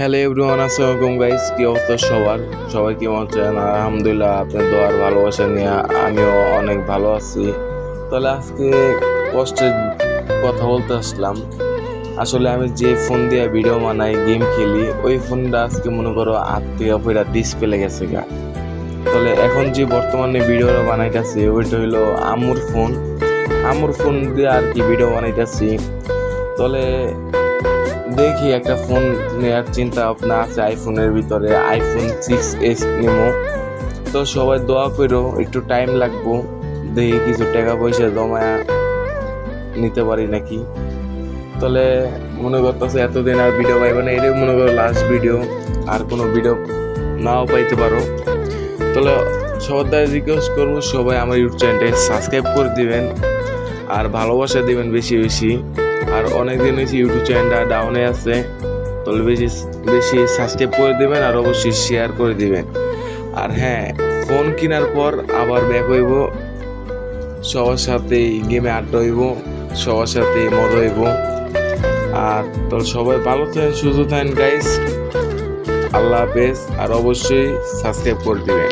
Hello everyone, আসসালামু আলাইকুম guys. কি অবস্থা সবার? সবাই কেমন আছেন? আলহামদুলিল্লাহ, আপনার দোয়ার ভালোবাসা নিয়ে আমিও অনেক ভালো আছি। তাহলে আজকে কষ্টের কথা বলতে আসলাম। আসলে আমি যে ফোন দিয়ে ভিডিও বানাই, গেম খেলি, ওই ফোনটা আজকে মনে করো হাত থেকে পুরো ডিসপ্লে গেছে গা। তাহলে এখন যে বর্তমানে ভিডিওটা বানাইতেছি ওইটা হইলো আমুর ফোন দিয়ে আর কি ভিডিও বানাইতেছি। তাহলে দেখি একটা ফোন নেওয়ার চিন্তা ভাবনা আছে। আইফোনের ভিতরে আইফোন 6s নেবো। তো সবাই দোয়া করো, একটু টাইম লাগবো, দেখি কিছু টাকা পয়সা জমায়া নিতে পারি নাকি। তাহলে মনে করতেছে এতদিন আর ভিডিও পাইবে না, এটাই মনে করো লাস্ট ভিডিও, আর কোনো ভিডিও নাও পাইতে পারো। তাহলে সবার দ্বারা রিকোয়েস্ট করবো সবাই আমার ইউটিউব চ্যানেলটাকে সাবস্ক্রাইব করে দিবেন আর ভালোবাসা দিবেন বেশি বেশি। আর অনেক দিন হয়েছে ইউটিউব চ্যানেলটা ডাউনে আছে, তাহলে বেশি বেশি সাবস্ক্রাইব করে দেবেন আর অবশ্যই শেয়ার করে দিবেন। আর হ্যাঁ, ফোন কেনার পর আবার ব্যাক হইব, সবার সাথে গেমে আড্ডা হইব, সবার সাথে মজা হইব। আর তো সবাই ভালো থাকেন, সুস্থ থাকেন গাইস। আল্লাহ হাফেজ, আর অবশ্যই সাবস্ক্রাইব করে দিবেন।